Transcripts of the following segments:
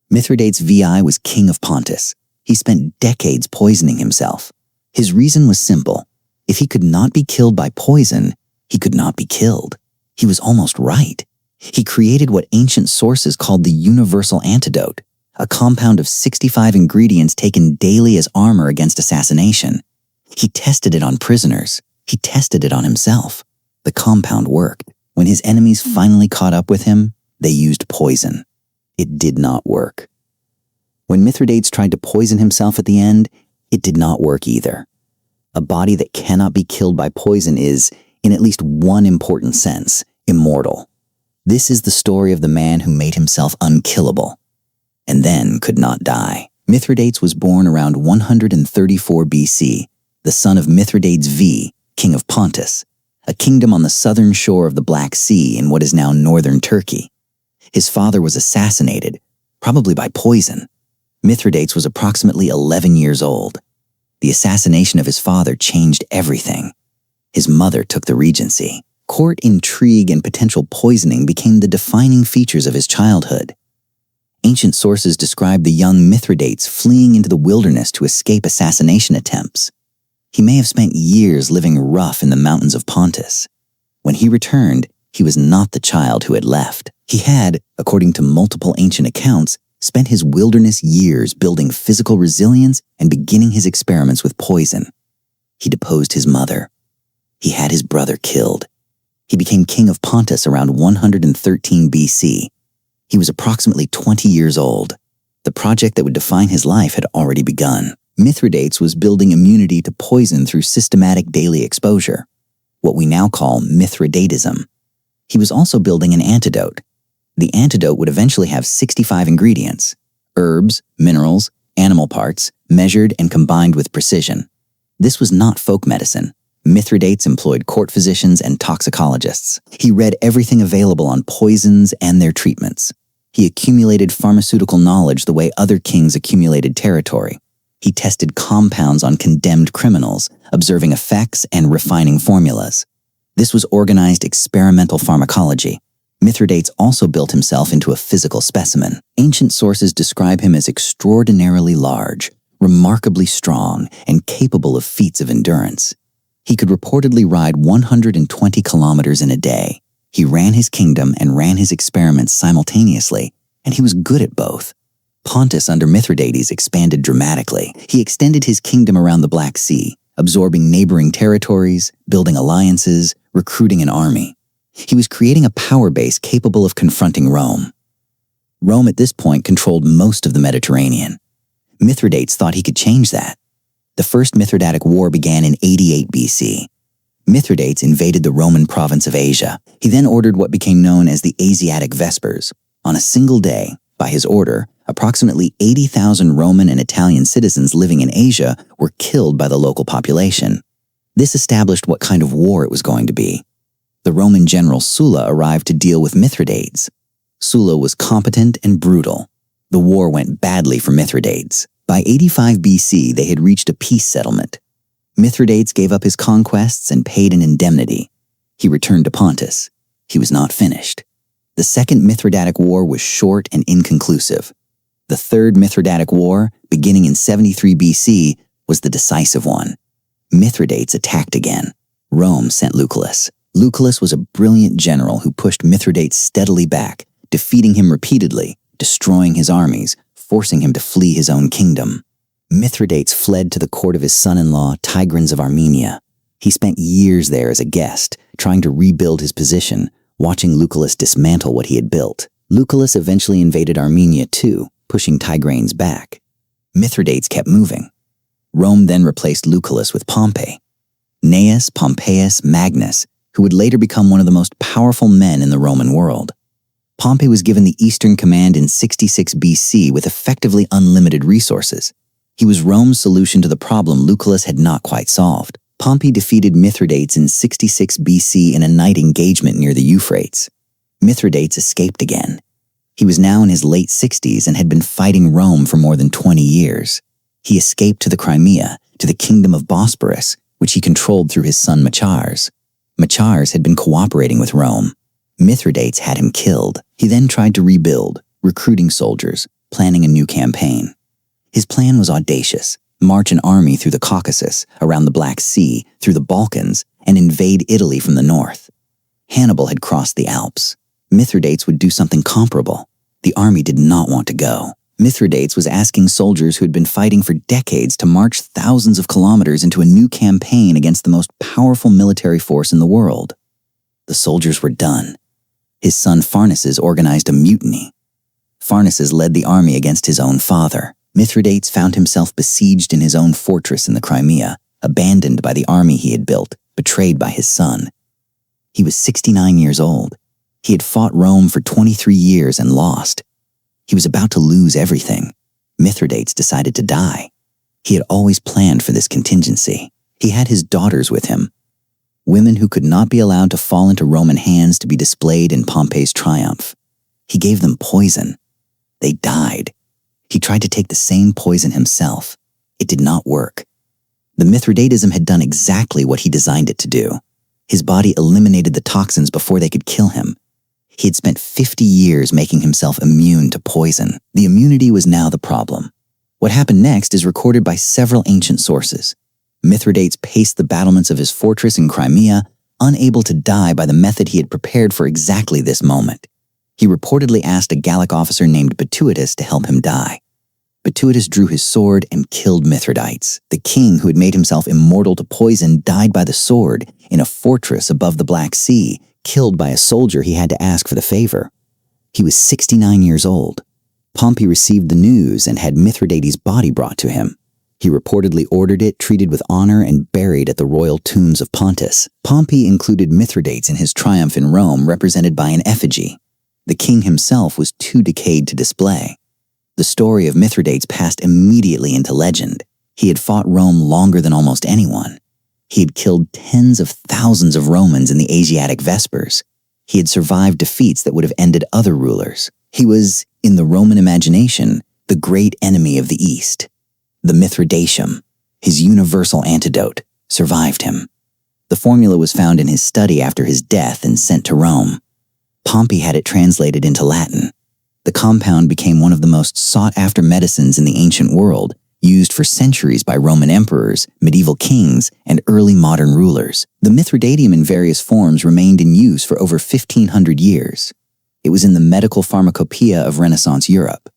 Mithridates VI was king of Pontus. He spent decades poisoning himself. His reason was simple. If he could not be killed by poison, he could not be killed. He was almost right. He created what ancient sources called the universal antidote, a compound of 65 ingredients taken daily as armor against assassination. He tested it on prisoners. He tested it on himself. The compound worked. When his enemies finally caught up with him, they used poison. It did not work. When Mithridates tried to poison himself at the end, it did not work either. A body that cannot be killed by poison is, in at least one important sense, immortal. This is the story of the man who made himself unkillable, and then could not die. Mithridates was born around 134 BC, the son of Mithridates V, king of Pontus, a kingdom on the southern shore of the Black Sea in what is now northern Turkey. His father was assassinated, probably by poison. Mithridates was approximately 11 years old. The assassination of his father changed everything. His mother took the regency. Court intrigue and potential poisoning became the defining features of his childhood. Ancient sources describe the young Mithridates fleeing into the wilderness to escape assassination attempts. He may have spent years living rough in the mountains of Pontus. When he returned, he was not the child who had left. He had, according to multiple ancient accounts, spent his wilderness years building physical resilience and beginning his experiments with poison. He deposed his mother. He had his brother killed. He became king of Pontus around 113 BC. He was approximately 20 years old. The project that would define his life had already begun. Mithridates was building immunity to poison through systematic daily exposure, what we now call Mithridatism. He was also building an antidote. The antidote would eventually have 65 ingredients, herbs, minerals, animal parts, measured and combined with precision. This was not folk medicine. Mithridates employed court physicians and toxicologists. He read everything available on poisons and their treatments. He accumulated pharmaceutical knowledge the way other kings accumulated territory. He tested compounds on condemned criminals, observing effects and refining formulas. This was organized experimental pharmacology. Mithridates also built himself into a physical specimen. Ancient sources describe him as extraordinarily large, remarkably strong, and capable of feats of endurance. He could reportedly ride 120 kilometers in a day. He ran his kingdom and ran his experiments simultaneously, and he was good at both. Pontus under Mithridates expanded dramatically. He extended his kingdom around the Black Sea, absorbing neighboring territories, building alliances, recruiting an army. He was creating a power base capable of confronting Rome. Rome at this point controlled most of the Mediterranean. Mithridates thought he could change that. The First Mithridatic War began in 88 BC. Mithridates invaded the Roman province of Asia. He then ordered what became known as the Asiatic Vespers. On a single day, by his order, approximately 80,000 Roman and Italian citizens living in Asia were killed by the local population. This established what kind of war it was going to be. The Roman general Sulla arrived to deal with Mithridates. Sulla was competent and brutal. The war went badly for Mithridates. By 85 BC, they had reached a peace settlement. Mithridates gave up his conquests and paid an indemnity. He returned to Pontus. He was not finished. The Second Mithridatic War was short and inconclusive. The Third Mithridatic War, beginning in 73 BC, was the decisive one. Mithridates attacked again. Rome sent Lucullus. Lucullus was a brilliant general who pushed Mithridates steadily back, defeating him repeatedly, destroying his armies, forcing him to flee his own kingdom. Mithridates fled to the court of his son-in-law, Tigranes of Armenia. He spent years there as a guest, trying to rebuild his position, watching Lucullus dismantle what he had built. Lucullus eventually invaded Armenia too, pushing Tigranes back. Mithridates kept moving. Rome then replaced Lucullus with Pompey. Gnaeus Pompeius Magnus, who would later become one of the most powerful men in the Roman world. Pompey was given the Eastern Command in 66 BC with effectively unlimited resources. He was Rome's solution to the problem Lucullus had not quite solved. Pompey defeated Mithridates in 66 BC in a night engagement near the Euphrates. Mithridates escaped again. He was now in his late 60s and had been fighting Rome for more than 20 years. He escaped to the Crimea, to the kingdom of Bosporus, which he controlled through his son Machares. Machares had been cooperating with Rome. Mithridates had him killed. He then tried to rebuild, recruiting soldiers, planning a new campaign. His plan was audacious: march an army through the Caucasus, around the Black Sea, through the Balkans, and invade Italy from the north. Hannibal had crossed the Alps. Mithridates would do something comparable. The army did not want to go. Mithridates was asking soldiers who had been fighting for decades to march thousands of kilometers into a new campaign against the most powerful military force in the world. The soldiers were done. His son Pharnaces organized a mutiny. Pharnaces led the army against his own father. Mithridates found himself besieged in his own fortress in the Crimea, abandoned by the army he had built, betrayed by his son. He was 69 years old. He had fought Rome for 23 years and lost. He was about to lose everything. Mithridates decided to die. He had always planned for this contingency. He had his daughters with him, women who could not be allowed to fall into Roman hands to be displayed in Pompey's triumph. He gave them poison. They died. He tried to take the same poison himself. It did not work. The Mithridatism had done exactly what he designed it to do. His body eliminated the toxins before they could kill him. He had spent 50 years making himself immune to poison. The immunity was now the problem. What happened next is recorded by several ancient sources. Mithridates paced the battlements of his fortress in Crimea, unable to die by the method he had prepared for exactly this moment. He reportedly asked a Gallic officer named Bituitus to help him die. Bituitus drew his sword and killed Mithridates. The king who had made himself immortal to poison died by the sword in a fortress above the Black Sea, killed by a soldier he had to ask for the favor. He was 69 years old. Pompey received the news and had Mithridates' body brought to him. He reportedly ordered it treated with honor and buried at the royal tombs of Pontus. Pompey included Mithridates in his triumph in Rome, represented by an effigy. The king himself was too decayed to display. The story of Mithridates passed immediately into legend. He had fought Rome longer than almost anyone. He had killed tens of thousands of Romans in the Asiatic Vespers. He had survived defeats that would have ended other rulers. He was, in the Roman imagination, the great enemy of the East. The Mithridatism, his universal antidote, survived him. The formula was found in his study after his death and sent to Rome. Pompey had it translated into Latin. The compound became one of the most sought-after medicines in the ancient world, used for centuries by Roman emperors, medieval kings, and early modern rulers. The Mithridatism in various forms remained in use for over 1,500 years. It was in the medical pharmacopoeia of Renaissance Europe.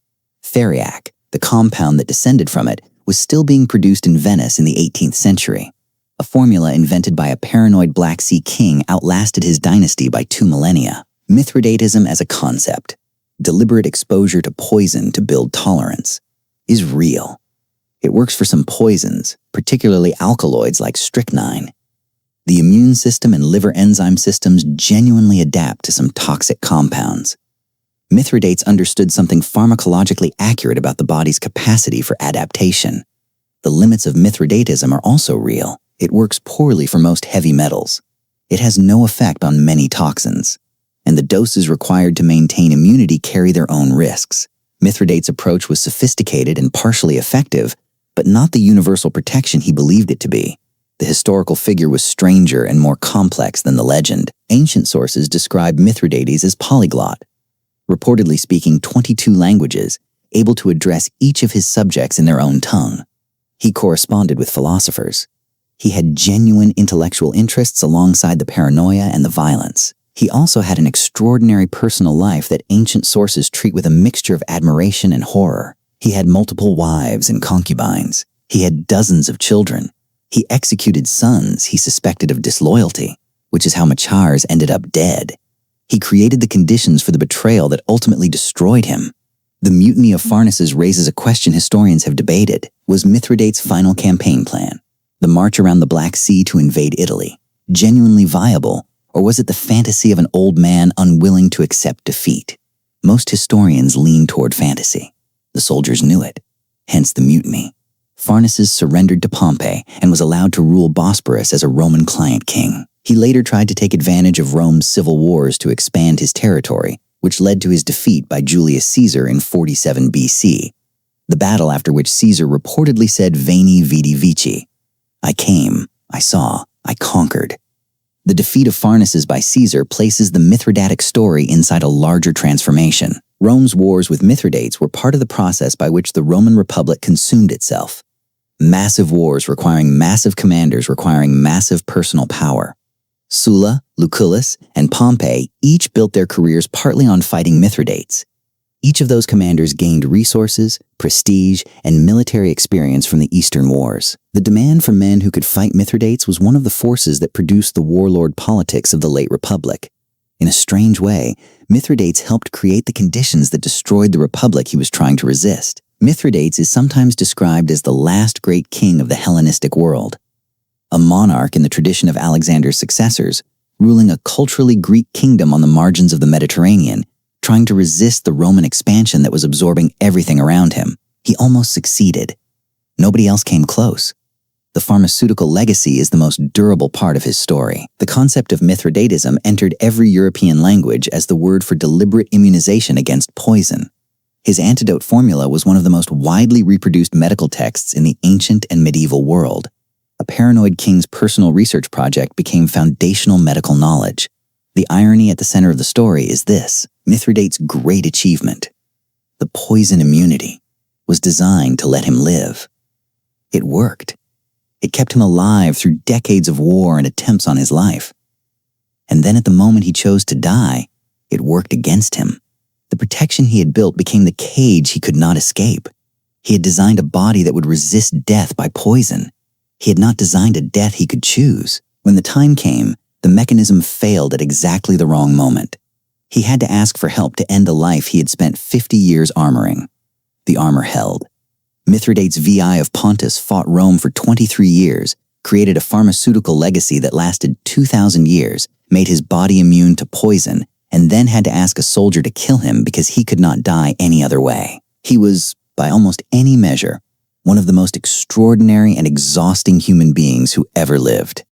Theriac, the compound that descended from it, was still being produced in Venice in the 18th century. A formula invented by a paranoid Black Sea king outlasted his dynasty by 2 millennia. Mithridatism as a concept, deliberate exposure to poison to build tolerance, is real. It works for some poisons, particularly alkaloids like strychnine. The immune system and liver enzyme systems genuinely adapt to some toxic compounds. Mithridates understood something pharmacologically accurate about the body's capacity for adaptation. The limits of Mithridatism are also real. It works poorly for most heavy metals. It has no effect on many toxins. And the doses required to maintain immunity carry their own risks. Mithridates' approach was sophisticated and partially effective, but not the universal protection he believed it to be. The historical figure was stranger and more complex than the legend. Ancient sources describe Mithridates as polyglot, reportedly speaking 22 languages, able to address each of his subjects in their own tongue. He corresponded with philosophers. He had genuine intellectual interests alongside the paranoia and the violence. He also had an extraordinary personal life that ancient sources treat with a mixture of admiration and horror. He had multiple wives and concubines. He had dozens of children. He executed sons he suspected of disloyalty, which is how Machars ended up dead. He created the conditions for the betrayal that ultimately destroyed him. The mutiny of Pharnaces raises a question historians have debated. Was Mithridates' final campaign plan, the march around the Black Sea to invade Italy, genuinely viable, or was it the fantasy of an old man unwilling to accept defeat? Most historians lean toward fantasy. The soldiers knew it, hence the mutiny. Pharnaces surrendered to Pompey and was allowed to rule Bosporus as a Roman client king. He later tried to take advantage of Rome's civil wars to expand his territory, which led to his defeat by Julius Caesar in 47 BC, the battle after which Caesar reportedly said Veni Vidi Vici, I came, I saw, I conquered. The defeat of Pharnaces by Caesar places the Mithridatic story inside a larger transformation. Rome's wars with Mithridates were part of the process by which the Roman Republic consumed itself. Massive wars requiring massive commanders requiring massive personal power. Sulla, Lucullus, and Pompey each built their careers partly on fighting Mithridates. Each of those commanders gained resources, prestige, and military experience from the Eastern Wars. The demand for men who could fight Mithridates was one of the forces that produced the warlord politics of the late Republic. In a strange way, Mithridates helped create the conditions that destroyed the Republic he was trying to resist. Mithridates is sometimes described as the last great king of the Hellenistic world. A monarch in the tradition of Alexander's successors, ruling a culturally Greek kingdom on the margins of the Mediterranean, trying to resist the Roman expansion that was absorbing everything around him. He almost succeeded. Nobody else came close. The pharmaceutical legacy is the most durable part of his story. The concept of Mithridatism entered every European language as the word for deliberate immunization against poison. His antidote formula was one of the most widely reproduced medical texts in the ancient and medieval world. A paranoid king's personal research project became foundational medical knowledge. The irony at the center of the story is this: Mithridates' great achievement, the poison immunity, was designed to let him live. It worked. It kept him alive through decades of war and attempts on his life. And then at the moment he chose to die, it worked against him. The protection he had built became the cage he could not escape. He had designed a body that would resist death by poison. He had not designed a death he could choose. When the time came, the mechanism failed at exactly the wrong moment. He had to ask for help to end a life he had spent 50 years armoring. The armor held. Mithridates VI of Pontus fought Rome for 23 years, created a pharmaceutical legacy that lasted 2,000 years, made his body immune to poison, and then had to ask a soldier to kill him because he could not die any other way. He was, by almost any measure, one of the most extraordinary and exhausting human beings who ever lived.